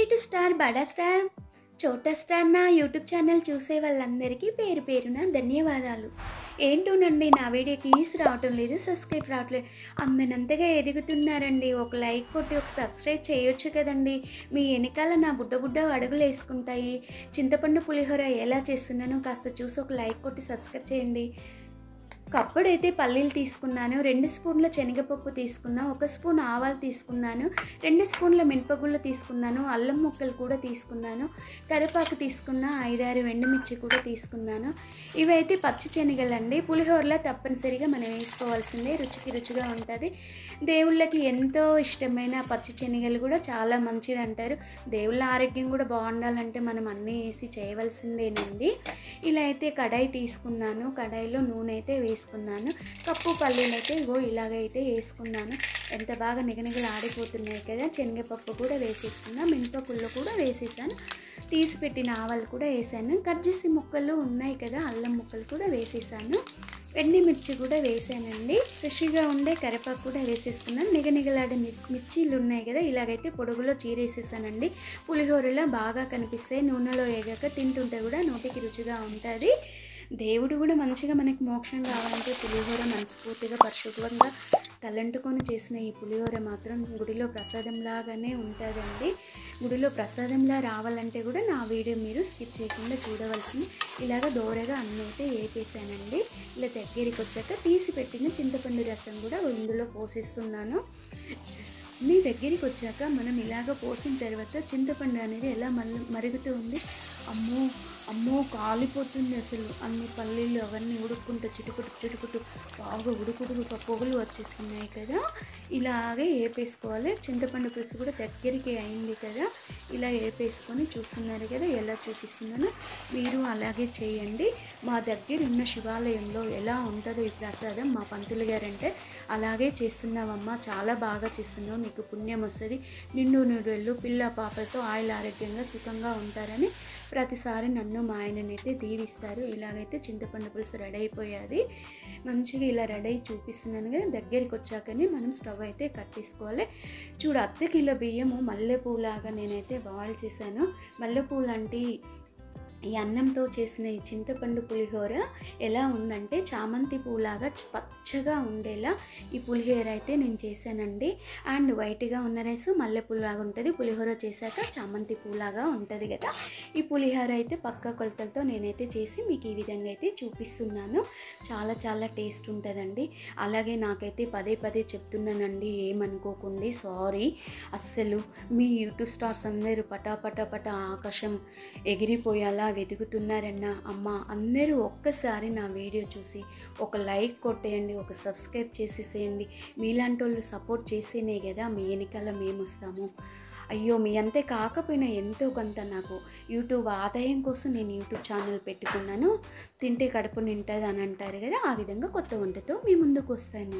Little star, బడా star, చోటా star నా యూట్యూబ్ ఛానల్ చూసే వాళ్ళందరికీ పేరు పేరున ధన్యవాదాలు. ఏంటోనండి నా వీడియోకి వ్యూస్ రావటం లేదు, సబ్స్క్రైబ్ రావట్లేదు. అందనంతగా ఎదుగుతున్నారండి. ఒక లైక్ కొట్టి ఒక సబ్స్క్రైబ్ చేయొచ్చు కదండి. మీ వెనకాల నా బుడ్డ అడుగులు వేసుకుంటాయి. చింతపండు పులిహోర ఎలా చేస్తున్నానో కాస్త చూసి ఒక లైక్ కొట్టి సబ్స్క్రైబ్ చేయండి. కప్పుడైతే పల్లీలు తీసుకున్నాను, 2 స్పూన్ల శనగపప్పు తీసుకున్నా, 1 స్పూన్ ఆవాలు తీసుకున్నాను, 2 స్పూన్ల మినపగుళ్ళు తీసుకున్నాను, అల్లం ముక్కలు కూడా తీసుకున్నాను, కరివేపాకు తీసుకున్న, 5-6 ఎండుమిర్చి కూడా తీసుకున్నాను. ఇవైతే పచ్చి శనగలండి. పులిహోరలో తప్పనిసరిగా మనం వేసుకోవాల్సిందే, రుచికి రుచిగా ఉంటుంది. దేవుళ్ళకి ఎంతో ఇష్టమైన పచ్చి శనగలు కూడా చాలా మంచిది అంటారు. దేవుళ్ళ ఆరోగ్యం కూడా బాగుండాలంటే మనం అన్నీ వేసి చేయవలసిందేనండి. ఇలా అయితే కడాయి తీసుకున్నాను, కడాయిలో నూనె అయితే వేసుకున్నాను. కప్పు పల్లీలు అయితే ఇలాగైతే వేసుకున్నాను. ఎంత బాగా నిగనిగలు ఆడిపోతున్నాయి కదా. శనగపప్పు కూడా వేసేసుకున్నా, మినపగుళ్ళు కూడా వేసేసాను, తీసి పెట్టిన ఆవాలు కూడా వేసాను. కట్ చేసి ముక్కలు ఉన్నాయి కదా, అల్లం ముక్కలు కూడా వేసేసాను, ఎండుమిర్చి కూడా వేసానండి. ఫ్రెష్గా ఉండే కరివేపాకు కూడా వేసేసుకున్నాను. నిగనిగలాడే మిర్చీలు ఉన్నాయి కదా, ఇలాగైతే పొడుగులో చీరేసేసానండి. పులిహోరలో బాగా కనిపిస్తాయి, నూనెలో వేగాక తింటుంటే కూడా నోటికి రుచిగా ఉంటుంది. దేవుడు కూడా మంచిగా మనకి మోక్షం కావాలంటే పులిహోర మనస్ఫూర్తిగా పరిశుభ్రంగా తలంటుకొని చేసిన ఈ పులిహోర మాత్రం గుడిలో ప్రసాదం లాగానే ఉంటుందండి. గుడిలో ప్రసాదంలా రావాలంటే కూడా నా వీడియో మీరు స్కిప్ చేయకుండా చూడవలసింది. ఇలాగ దోరగా అన్నీ అయితే వేపేసానండి. ఇలా దగ్గరికి వచ్చాక తీసి పెట్టిన చింతపండు రసం కూడా ఇందులో పోసేస్తున్నాను. అన్నీ దగ్గరికి వచ్చాక మనం ఇలాగ పోసిన తర్వాత చింతపండు అనేది ఎలా మరుగుతూ ఉంది. అమ్మో కాలిపోతుంది అసలు. అన్ని పల్లీలు అవన్నీ ఉడుక్కుంటూ చిటుకుటు బాగా ఉడుకుడుగా పొగలు వచ్చేస్తున్నాయి కదా. ఇలాగే వేపేసుకోవాలి. చింతపండు పులుసు కూడా దగ్గరికి అయింది కదా. ఇలా వేపేసుకొని చూస్తున్నారు కదా ఎలా చూపిస్తున్నానో, మీరు అలాగే చేయండి. మా దగ్గర ఉన్న శివాలయంలో ఎలా ఉంటుందో ఈ ప్రసాదం, మా పంతులు గారంటే అలాగే చేస్తున్నావమ్మా, చాలా బాగా చేస్తున్నావు, నీకు పుణ్యం వస్తుంది, నిండు నూరేళ్ళు పిల్ల పాపలతో ఆయుల ఆరోగ్యంగా సుఖంగా ఉంటారని ప్రతిసారి నన్ను మా ఆయననైతే దీవిస్తారు. ఇలాగైతే చింతపండు పులుసు రెడీ అయిపోయాది. మంచిగా ఇలా రెడీ అయి చూపిస్తున్నాను కదా. దగ్గరికి వచ్చాకనే మనం స్టవ్ అయితే కట్టేసుకోవాలి. చూడు, 1/2 కిలో బియ్యము మల్లెపూలాగా నేనైతే బాయిల్ చేశాను. మల్లెపూ లాంటి ఈ అన్నంతో చేసిన ఈ చింతపండు పులిహోర ఎలా ఉందంటే చామంతి పూలాగా పచ్చగా ఉండేలా ఈ పులిహోర అయితే నేను చేశానండి. అండ్ వైట్గా ఉన్న రైస్ మల్లెపూలాగా ఉంటుంది, పులిహోర చేశాక చామంతి పూలాగా ఉంటుంది కదా. ఈ పులిహోర అయితే పక్క కొలతలతో నేనైతే చేసి మీకు ఈ విధంగా అయితే చూపిస్తున్నాను. చాలా టేస్ట్ ఉంటుందండి. అలాగే నాకైతే పదే చెప్తున్నానండి, ఏమనుకోకండి, సారీ. అస్సలు మీ యూట్యూబ్ స్టార్స్ అందరూ పటా ఆకాశం ఎగిరిపోయేలా వెతుకుతున్నారన్న అమ్మ, అందరూ ఒక్కసారి నా వీడియో చూసి ఒక లైక్ కొట్టేయండి, ఒక సబ్స్క్రైబ్ చేసేసేయండి. మీలాంటి వాళ్ళు సపోర్ట్ చేసేనే కదా మీ వెనకాల మేము వస్తాము. అయ్యో, మీ అంతే కాకపోయినా ఎంతో కొంత నాకు యూట్యూబ్ ఆదాయం కోసం నేను యూట్యూబ్ ఛానల్ పెట్టుకున్నాను. తింటే కడుపు నింటుంది అని అంటారు కదా, ఆ విధంగా కొత్త వంటతో మీ ముందుకు వస్తాను.